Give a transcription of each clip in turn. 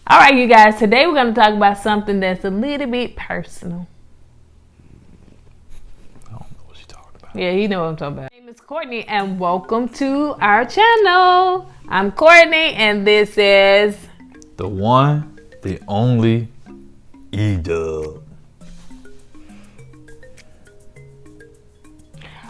All right, you guys, today we're going to talk about something that's a little bit personal. I don't know what she's talking about. Yeah, you know what I'm talking about. My name is Courtney, and welcome to our channel. I'm Courtney, and this is... The one, the only, Eddie.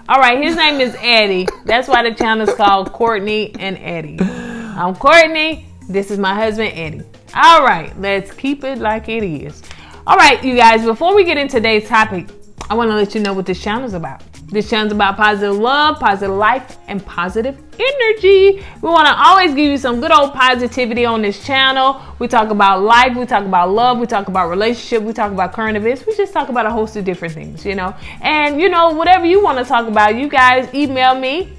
All right, his name is Eddie. That's why the channel is called Courtney and Eddie. I'm Courtney. This is my husband, Eddie. All right, let's keep it like it is. All right, you guys, before we get into today's topic, I want to let you know what this channel is about. This channel is about positive love, positive life, and positive energy. We want to always give you some good old positivity on this channel. We talk about life, we talk about love, we talk about relationship, we talk about current events. We just talk about a host of different things, you know. And, you know, whatever you want to talk about, you guys email me,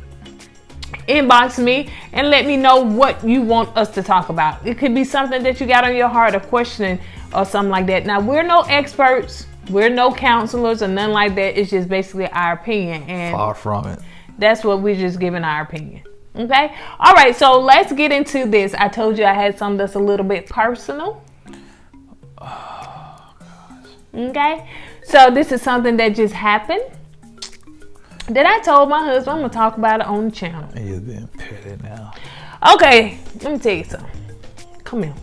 inbox me, and let me know what you want us to talk about. It could be something that you got on your heart, a question or something like that. Now, we're no experts. We're no counselors or nothing like that. It's just basically our opinion. And far from it. That's what we're just giving our opinion. Okay? All right, so let's get into this. I told you I had something that's a little bit personal. Oh, gosh. Okay? So this is something that just happened. That I told my husband I'm going to talk about it on the channel. He's being petty now. Okay, let me tell you something. Come here.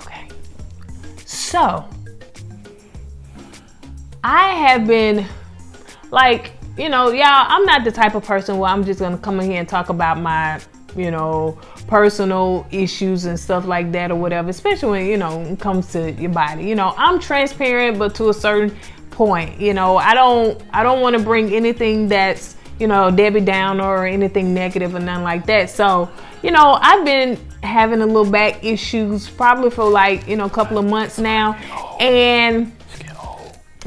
Okay. So, I have been, like, you know, y'all, I'm not the type of person where I'm just going to come in here and talk about my, you know, personal issues and stuff like that or whatever, especially when, you know, it comes to your body. You know, I'm transparent, but to a certain point. You know, I don't want to bring anything that's, you know, Debbie Downer or anything negative or nothing like that. So, you know, I've been having a little back issues probably for like, you know, a couple of months now. And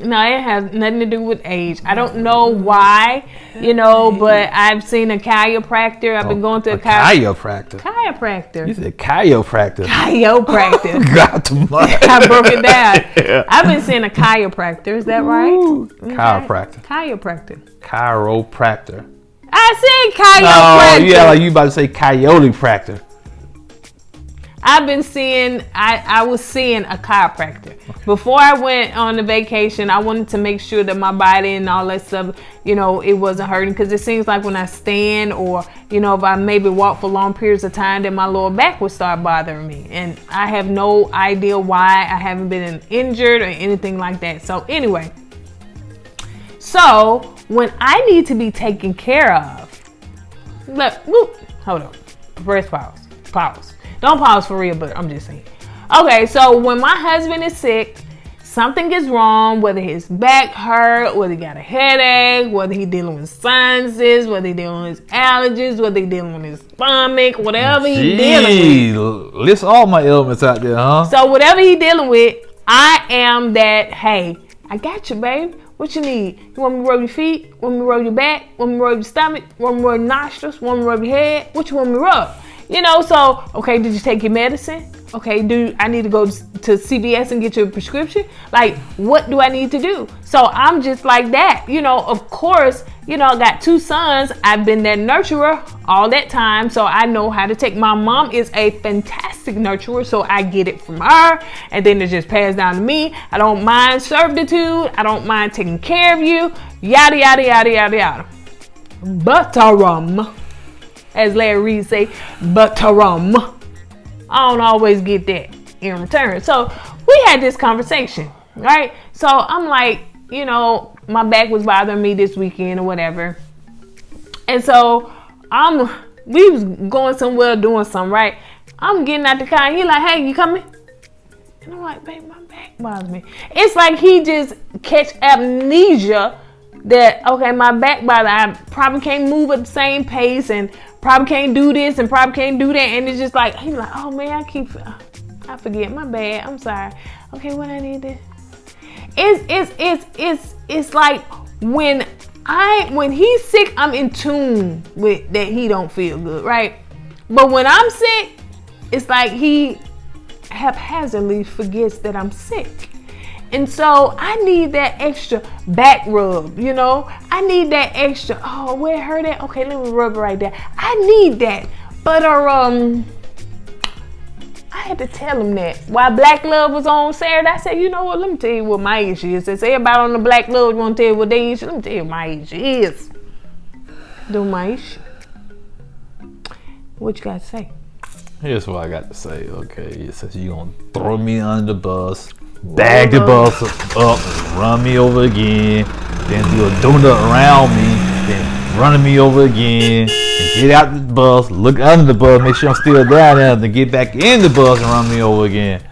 no, it has nothing to do with age. I don't know why, you know, but I've seen a chiropractor. I've been going to a chiropractor. Chiropractor. You said chiropractor. Chiropractor. Got to money. I broke it down. Yeah. I've been seeing a chiropractor. Is that right? Okay. Chiropractor. Chiropractor. Chiropractor. I said chiropractor. No, yeah, like you about to say coyote practor. I've been seeing, I was seeing a chiropractor. Okay. Before I went on the vacation, I wanted to make sure that my body and all that stuff, you know, it wasn't hurting. Because it seems like when I stand or, you know, if I maybe walk for long periods of time, then my lower back would start bothering me. And I have no idea why. I haven't been injured or anything like that. So anyway, so when I need to be taken care of, look, hold on, press pause. Don't pause for real, but I'm just saying. Okay, so when my husband is sick, something is wrong, whether his back hurt, whether he got a headache, whether he's dealing with sinuses, whether he's dealing with his allergies, whether he's dealing with his stomach, whatever he's dealing with. List all my ailments out there, huh? So whatever he's dealing with, I am that, hey, I got you, babe. What you need? You want me to rub your feet? Want me to rub your back? Want me to rub your stomach? Want me to rub your nostrils? Want me to rub your head? What you want me to rub? You know, so, okay, did you take your medicine? Okay, I need to go to CVS and get your prescription? Like, what do I need to do? So I'm just like that. You know, of course, you know, I got 2 sons. I've been that nurturer all that time. So I know how to take. My mom is a fantastic nurturer. So I get it from her. And then it just passed down to me. I don't mind servitude. I don't mind taking care of you. Yada, yada, yada, yada, yada. Butterum. As Larry Reid say, butterum. I don't always get that in return. So we had this conversation, right? So I'm like, you know, my back was bothering me this weekend or whatever. And so we was going somewhere doing something, right? I'm getting out the car and he like, hey, you coming? And I'm like, babe, my back bothers me. It's like he just catch amnesia that, okay, my back bother, I probably can't move at the same pace and probably can't do this and probably can't do that. And it's just like, he's like, oh man, I forget, my bad, I'm sorry. Okay, what I need to, it's like when he's sick, I'm in tune with that he don't feel good, right? But when I'm sick, it's like he haphazardly forgets that I'm sick. And so I need that extra back rub, you know? I need that extra, oh, where it hurt at? Okay, let me rub it right there. I need that. But I had to tell him that. While Black Love was on Saturday, I said, you know what? Let me tell you what my issue is. Since everybody on the Black Love want to tell you what they issue, let me tell you what my issue is. Do my issue. What you got to say? Here's what I got to say. Okay, it says you gonna throw me under the bus, bag the bus up, run me over again, then do a donut around me, then running me over again, and get out the bus, look under the bus, make sure I'm still down there, then get back in the bus and run me over again.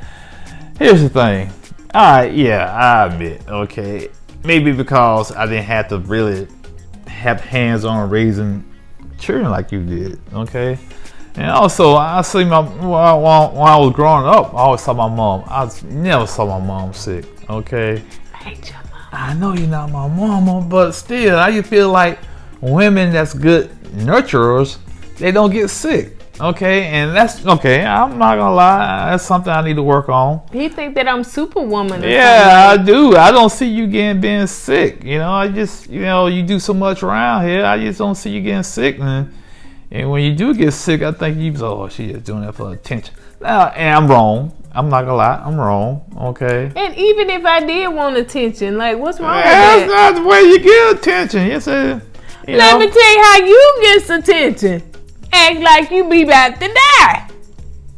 Here's the thing. Alright, yeah, I admit, okay, maybe because I didn't have to really have hands on raising children like you did, okay? And also, I see when I was growing up, I always saw my mom. I never saw my mom sick, okay? I hate your mom. I know you're not my mama, but still, I just feel like women that's good nurturers, they don't get sick, okay? And that's, okay, I'm not gonna lie, that's something I need to work on. He think that I'm Superwoman or Yeah, something. I do. I don't see you being sick, you know? I just, you know, you do so much around here, I just don't see you getting sick, man. And when you do get sick, I think you, oh, she is doing that for attention. Now, and I'm wrong. I'm not gonna lie, I'm wrong. Okay. And even if I did want attention, like, what's wrong with That's that? not the way you get attention. Yes, sir. Let me tell you how you get attention. Act like you be about to die.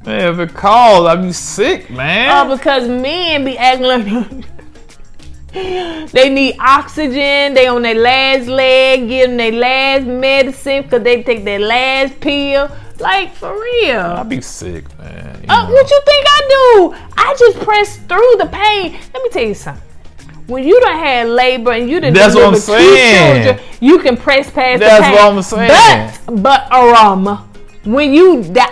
Yeah, because I be sick, man. Oh, because men be acting like they need oxygen. They on their last leg, give them their last medicine because they take their last pill. Like, for real. I be sick, man. What you think I do? I just press through the pain. Let me tell you something. When you done had labor and you done That's what I'm delivered 2 saying. children, you can press past That's the pain. what I'm saying. But when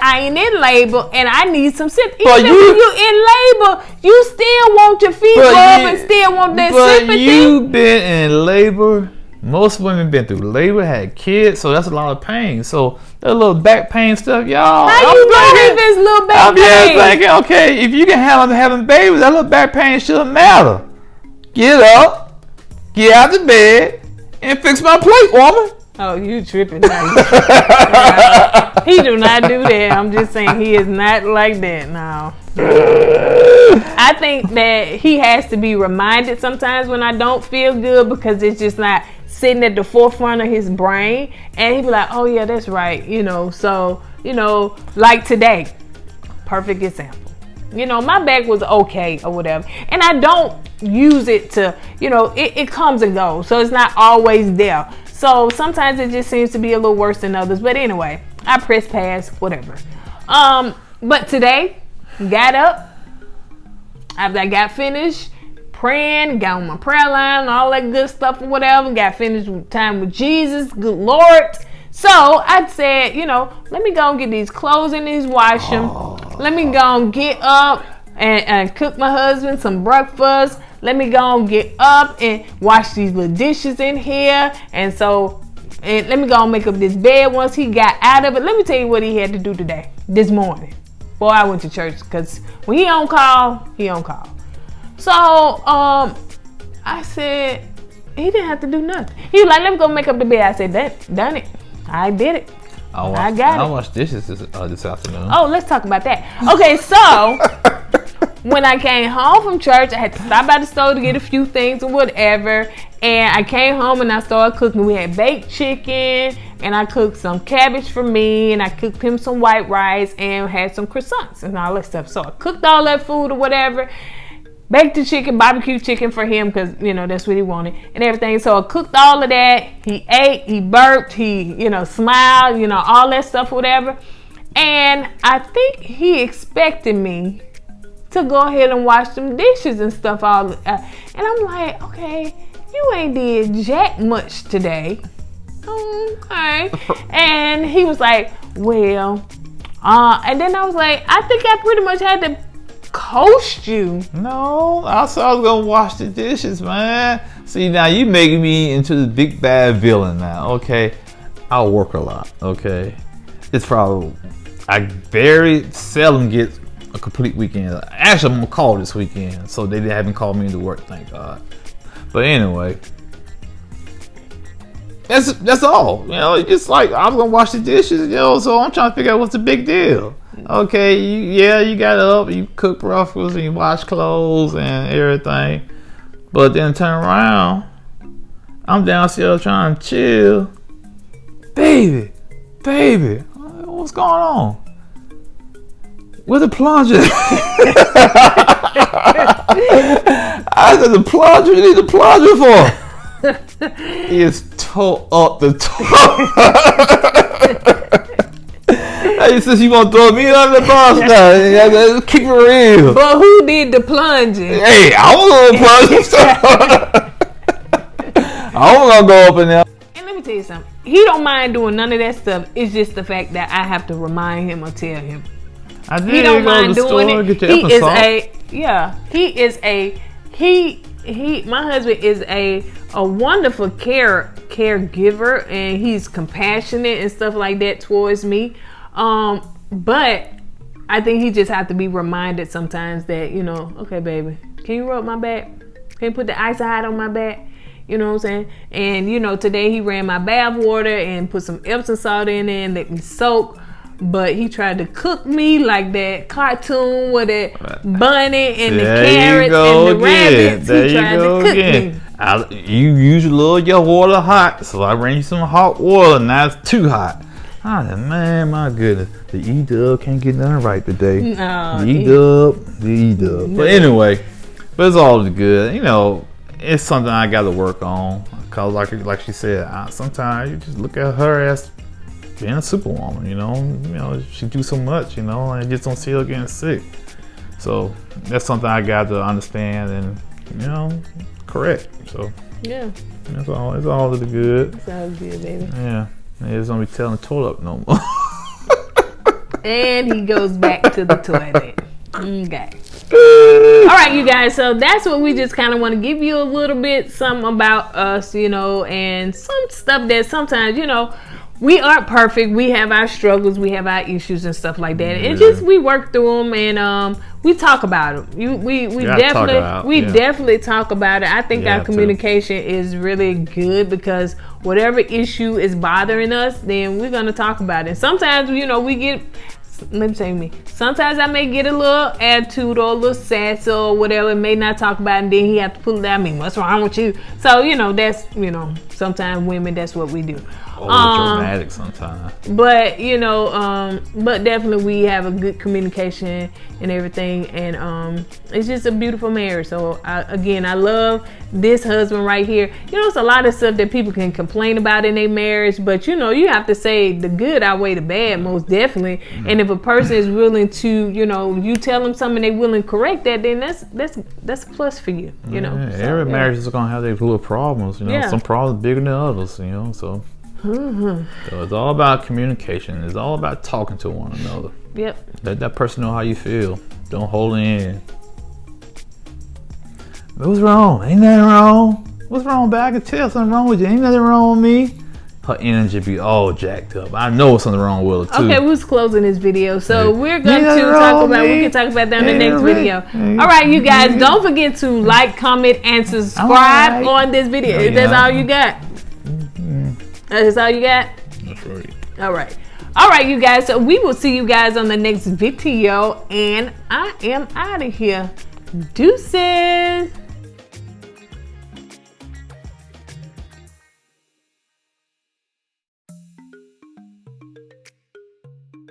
I ain't in labor and I need some sympathy, But even when you in labor, you still want your feet rubbed and still want that sympathy. But you been in labor. Most women been through labor, had kids, so that's a lot of pain. So that little back pain stuff, y'all. How you know if it's little back I'm pain? just thinking, okay, if you can handle having babies, that little back pain shouldn't matter. Get up, get out the bed, and fix my plate, woman. Oh, you tripping now. He do not do that. I'm just saying he is not like that. No. I think that he has to be reminded sometimes when I don't feel good because it's just not sitting at the forefront of his brain. And he be like, oh yeah, that's right. You know, so, you know, like today, perfect example. You know, my back was okay or whatever. And I don't use it to, you know, it comes and goes. So it's not always there. So sometimes it just seems to be a little worse than others. But anyway, I press past, whatever. But today, got up. After I got finished praying, got on my prayer line, all that good stuff or whatever. Got finished with time with Jesus, good Lord. So I said, you know, let me go and get these clothes in these, wash them. Let me go and get up and cook my husband some breakfast. Let me go and get up and wash these little dishes in here. And let me go and make up this bed once he got out of it. Let me tell you what he had to do today, this morning. Boy, I went to church because when he on call, he on call. So I said, he didn't have to do nothing. He was like, let me go make up the bed. I said, done it. I did it. I got it. I washed dishes this afternoon. Oh, let's talk about that. Okay, so when I came home from church, I had to stop by the store to get a few things or whatever. And I came home and I started cooking. We had baked chicken and I cooked some cabbage for me and I cooked him some white rice and had some croissants and all that stuff. So I cooked all that food or whatever. Baked the chicken, barbecue chicken for him because, you know, that's what he wanted and everything. So I cooked all of that. He ate, he burped, he, you know, smiled, you know, all that stuff, whatever. And I think he expected me to go ahead and wash some dishes and stuff. And I'm like, okay, you ain't did jack much today. Okay. And he was like, well, and then I was like, I think I pretty much had to coast you. No, I said I was gonna wash the dishes, man. See, now you making me into the big bad villain now. Okay, I work a lot. Okay, it's probably I very seldom get a complete weekend. Actually, I'm gonna call this weekend, so they haven't called me into work, thank God. But anyway, That's all. You know, it's like I was gonna wash the dishes. You know, so I'm trying to figure out what's the big deal. Okay, you got up, you cook breakfast, and you wash clothes and everything. But then turn around, I'm downstairs trying to chill. Baby, what's going on? Where's the plunger? I said, the plunger, you need the plunger for? He is tore up the top. He says, you want to throw me under the bus now? Keep it real. But who did the plunging? Hey, I was gonna plunge. I was gonna go up in there. And let me tell you something. He don't mind doing none of that stuff. It's just the fact that I have to remind him or tell him. I did. He don't mind doing it. My husband is a wonderful caregiver, and he's compassionate and stuff like that towards me. But I think he just have to be reminded sometimes that, you know, okay, baby, can you rub my back? Can you put the ice hot on my back? You know what I'm saying? And, you know, today he ran my bath water and put some Epsom salt in there and let me soak. But he tried to cook me like that cartoon with that bunny and the carrots and the rabbits. He tried to cook me. You usually love your water hot, so I ran you some hot water. Now it's too hot. I said, man, my goodness, the E-Dub can't get nothing right today. No, the E-Dub. No. But anyway, but it's all good. You know, it's something I got to work on. Cause like she said, sometimes you just look at her as being a superwoman. You know, she do so much. You know, and just don't see her getting sick. So that's something I got to understand and, you know, correct. So yeah, it's all to the good. It's all good, baby. Yeah. He's gonna be telling the toilet up no more. And he goes back to the toilet. Okay. All right, you guys. So that's what we just kind of want to give you a little bit something about us, you know, and some stuff that sometimes, you know, we aren't perfect. We have our struggles. We have our issues and stuff like that. And just we work through them and we talk about them. We definitely talk about it. I think our communication is really good because whatever issue is bothering us, then we're gonna talk about it. Sometimes, you know, sometimes I may get a little attitude or a little sassy or whatever, may not talk about it, and then he have to pull it out. I mean, what's wrong with you? So, you know, that's, you know, sometimes women, that's what we do. Dramatic sometimes. But, you know, but definitely we have a good communication and everything, and it's just a beautiful marriage. So I love this husband right here. You know, it's a lot of stuff that people can complain about in their marriage, but you know, you have to say the good outweigh the bad, most definitely. And if a person is willing to, you know, you tell them something, they willing to correct that, then that's a plus for you. You know, so, every marriage is gonna have their little problems. You know, some problems bigger than others. You know, so. So it's all about communication. It's all about talking to one another. Yep. Let that person know how you feel. Don't hold it in. What's wrong? Ain't nothing wrong. What's wrong, babe? I can tell something wrong with you. Ain't nothing wrong with me. Her energy be all jacked up. I know something wrong with her too. Okay, we was closing this video, so we're going to talk about. We can talk about that in the next video. All right, you guys, don't forget to like, comment, and subscribe on this video. That's all you got. That's all you got? That's right. All right, you guys. So we will see you guys on the next video. And I am out of here. Deuces.